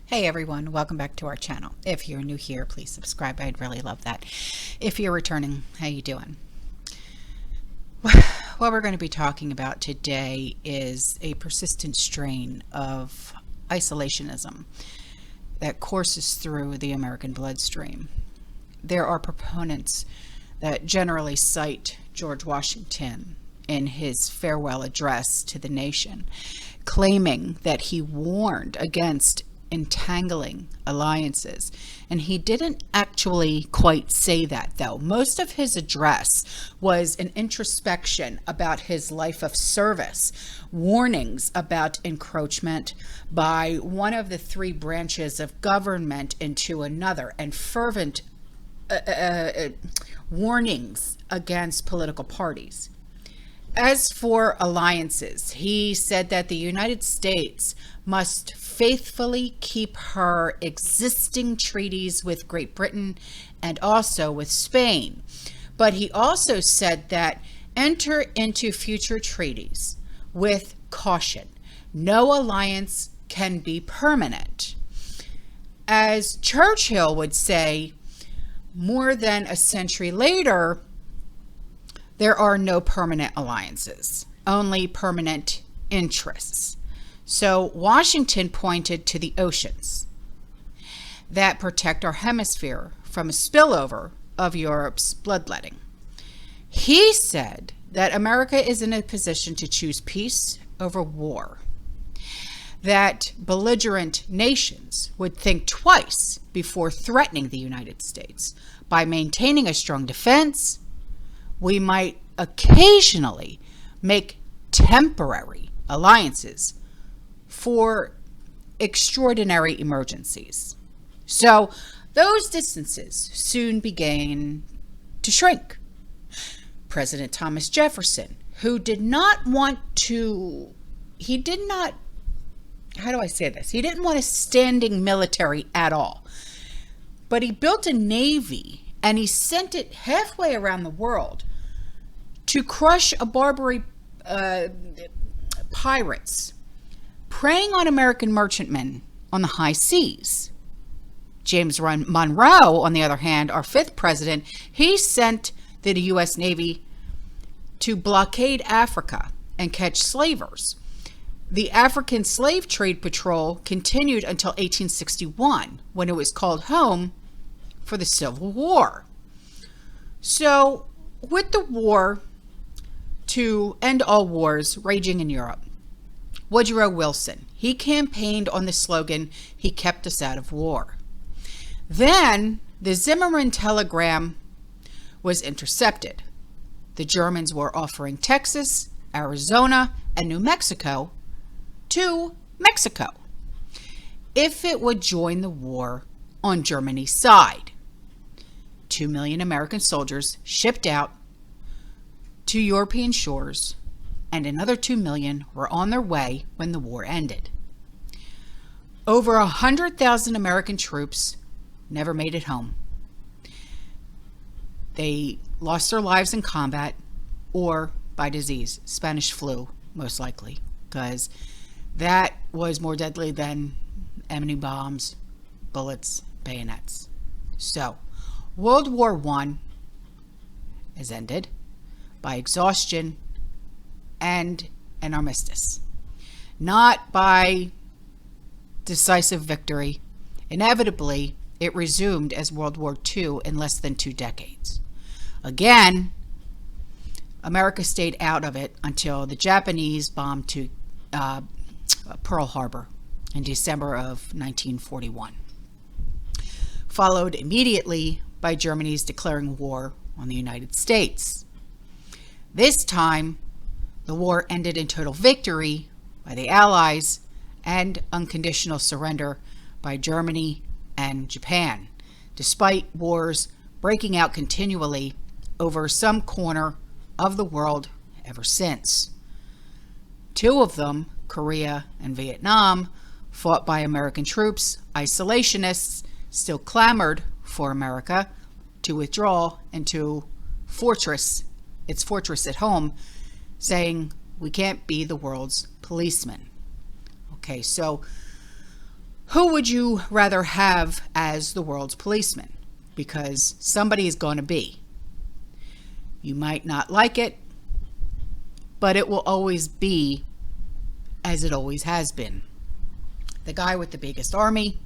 Hey everyone, welcome back to our channel. If you're new here, please subscribe. I'd really love that. If you're returning, how you doing? What we're going to be talking about today is a persistent strain of isolationism that courses through the American bloodstream. There are proponents that generally cite George Washington in his farewell address to the nation, claiming that he warned against entangling alliances. And he didn't actually quite say that, though. Most of his address was an introspection about his life of service, warnings about encroachment by one of the three branches of government into another, and fervent warnings against political parties. As for alliances, he said that the United States must faithfully keep her existing treaties with Great Britain and also with Spain. But he also said that enter into future treaties with caution. No alliance can be permanent. As Churchill would say, more than a century later, there are no permanent alliances, only permanent interests. So Washington pointed to the oceans that protect our hemisphere from a spillover of Europe's bloodletting. He said that America is in a position to choose peace over war, that belligerent nations would think twice before threatening the United States. By maintaining a strong defense, we might occasionally make temporary alliances for extraordinary emergencies. So those distances soon began to shrink. President Thomas Jefferson, who did not want to, he didn't want a standing military at all. But he built a navy and he sent it halfway around the world to crush a Barbary pirates preying on American merchantmen on the high seas. James Monroe, on the other hand, our fifth president, he sent the U.S. Navy to blockade Africa and catch slavers. The African Slave Trade Patrol continued until 1861, when it was called home for the Civil War. So, with the war to end all wars raging in Europe, Woodrow Wilson, he campaigned on the slogan, "He kept us out of war." Then the Zimmerman telegram was intercepted. The Germans were offering Texas, Arizona, and New Mexico to Mexico if it would join the war on Germany's side. 2 million American soldiers shipped out to European shores, and another 2 million were on their way when the war ended. Over 100,000 American troops never made it home. They lost their lives in combat or by disease, Spanish flu most likely, because that was more deadly than enemy bombs, bullets, bayonets. So, World War I has ended by exhaustion and an armistice, not by decisive victory. Inevitably, it resumed as World War II in less than 2 decades. Again, America stayed out of it until the Japanese bombed to Pearl Harbor in December of 1941, followed immediately by Germany's declaring war on the United States. This time, the war ended in total victory by the Allies and unconditional surrender by Germany and Japan, despite wars breaking out continually over some corner of the world ever since. 2 of them, Korea and Vietnam, fought by American troops. Isolationists still clamored for America to withdraw into its fortress at home, saying, "We can't be the world's policeman." Okay, so Who would you rather have as the world's policeman? Because somebody is going to be. You might not like it, but it will always be as it always has been. The guy with the biggest army,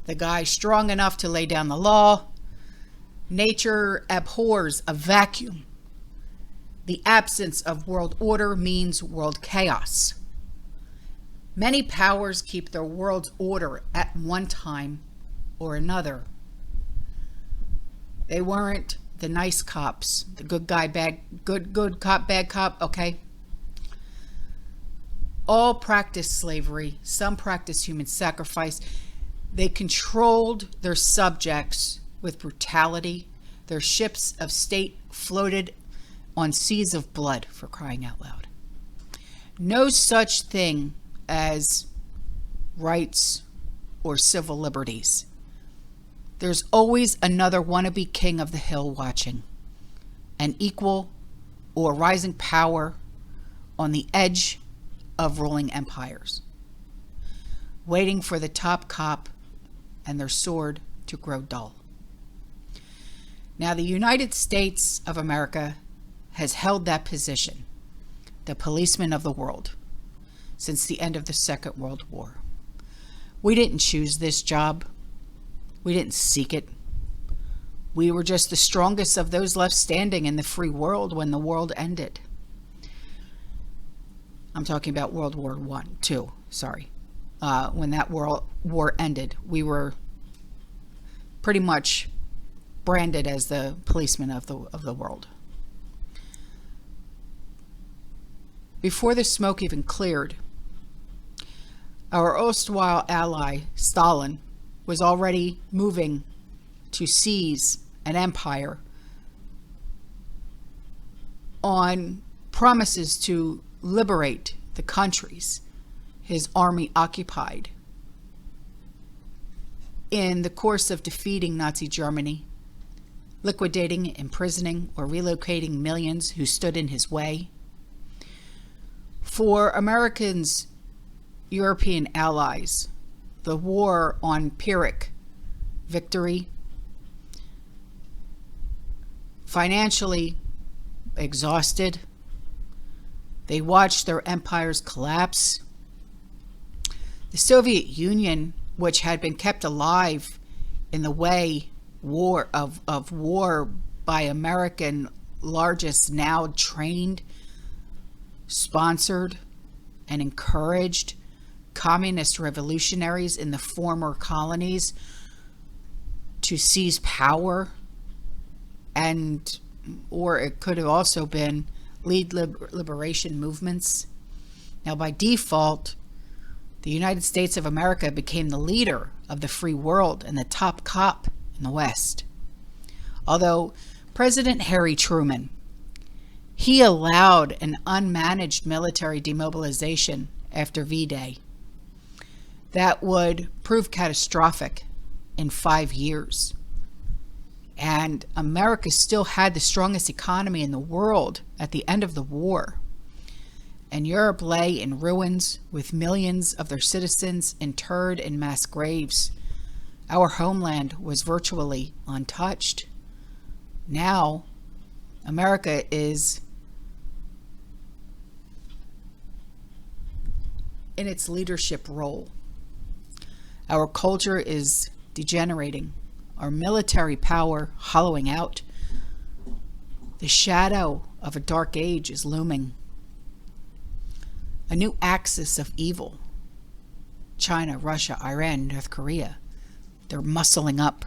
the guy strong enough to lay down the law. Nature abhors a vacuum. The absence of world order means world chaos. Many powers keep their world's order at one time or another. They weren't the nice cops, the good guy, good cop, bad cop, okay? All practiced slavery, some practiced human sacrifice. They controlled their subjects with brutality. Their ships of state floated on seas of blood, for crying out loud. No such thing as rights or civil liberties. There's always another wannabe king of the hill watching, an equal or rising power on the edge of ruling empires, waiting for the top cop and their sword to grow dull. Now, the United States of America has held that position, the policeman of the world, since the end of the Second World War. We didn't choose this job. We didn't seek it. We were just the strongest of those left standing in the free world when the world ended. I'm talking about World War II, sorry. When that world war ended, we were pretty much branded as the policemen of the world. Before the smoke even cleared, our erstwhile ally, Stalin, was already moving to seize an empire on promises to liberate the countries his army occupied. In the course of defeating Nazi Germany, liquidating, imprisoning, or relocating millions who stood in his way. For Americans' European allies, the war on Pyrrhic victory, financially exhausted, they watched their empires collapse. The Soviet Union, which had been kept alive in the way of war by American largest, now trained, sponsored, and encouraged communist revolutionaries in the former colonies to seize power, and or it could have also been lead liberation movements. Now, by default, the United States of America became the leader of the free world and the top cop in the West. Although President Harry Truman, he allowed an unmanaged military demobilization after V-Day that would prove catastrophic in 5 years. And America still had the strongest economy in the world at the end of the war. And Europe lay in ruins with millions of their citizens interred in mass graves. Our homeland was virtually untouched. Now, America is in its leadership role. Our culture is degenerating. Our military power hollowing out. The shadow of a dark age is looming. A new axis of evil. China, Russia, Iran, North Korea. They're muscling up.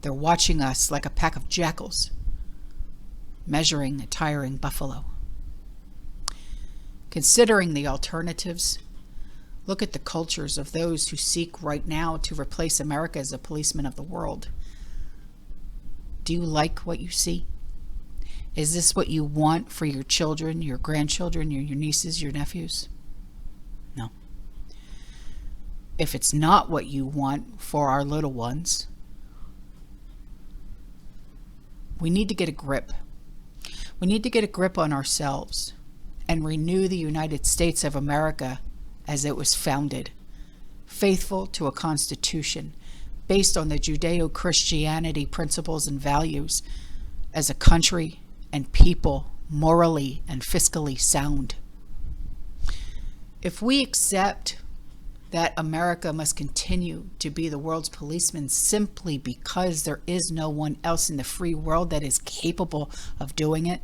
They're watching us like a pack of jackals, measuring a tiring buffalo. Considering the alternatives, look at the cultures of those who seek right now to replace America as a policeman of the world. Do you like what you see? Is this what you want for your children, your grandchildren, your nieces, your nephews? No. If it's not what you want for our little ones, we need to get a grip. We need to get a grip on ourselves and renew the United States of America as it was founded faithful to a constitution based on the Judeo-Christianity principles and values, as a country and people morally and fiscally sound. If we accept that America must continue to be the world's policeman simply because there is no one else in the free world that is capable of doing it,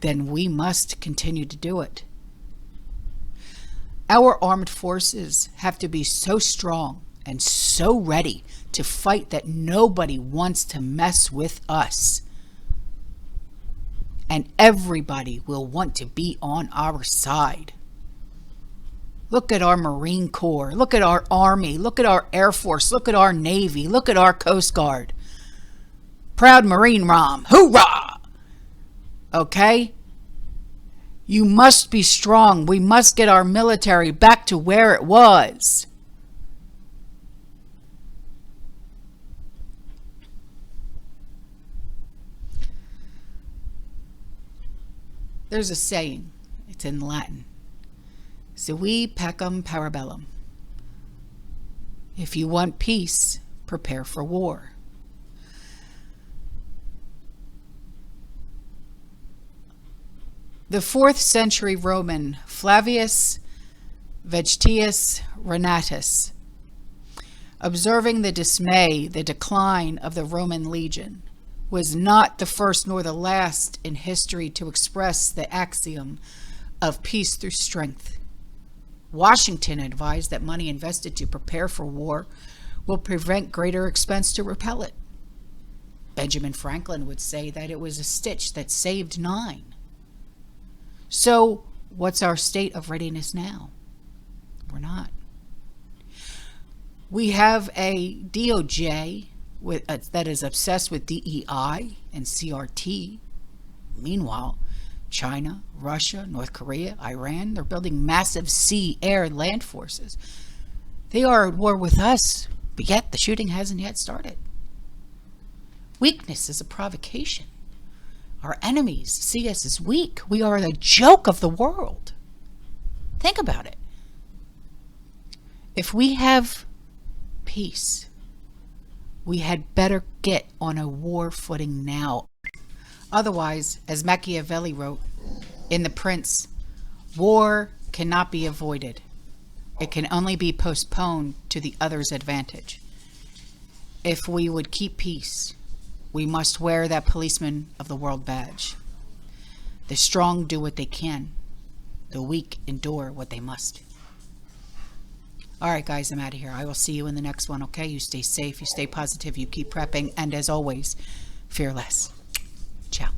then we must continue to do it. Our armed forces have to be so strong and so ready to fight that nobody wants to mess with us. And everybody will want to be on our side. Look at our Marine Corps. Look at our Army. Look at our Air Force. Look at our Navy. Look at our Coast Guard. Proud Marine Rom. Hoorah! Okay? You must be strong. We must get our military back to where it was. There's a saying. It's in Latin. Sui pacem parabellum. If you want peace, prepare for war. The 4th century Roman Flavius Vegetius Renatus, observing the dismay, the decline of the Roman legion, was not the first nor the last in history to express the axiom of peace through strength. Washington advised that money invested to prepare for war will prevent greater expense to repel it. Benjamin Franklin would say that it was a stitch that saved 9. So, what's our state of readiness now? We're not. We have a DOJ that is obsessed with DEI and CRT. Meanwhile, China, Russia, North Korea, Iran, they're building massive sea, air, land forces. They are at war with us, but yet the shooting hasn't yet started. Weakness is a provocation. Our enemies see us as weak. We are the joke of the world. Think about it. If we have peace, we had better get on a war footing now. Otherwise, as Machiavelli wrote in The Prince, war cannot be avoided. It can only be postponed to the other's advantage. If we would keep peace, we must wear that policeman of the world badge. The strong do what they can. The weak endure what they must. All right, guys, I'm out of here. I will see you in the next one, okay? You stay safe, you stay positive, you keep prepping, and as always, fear less. Ciao.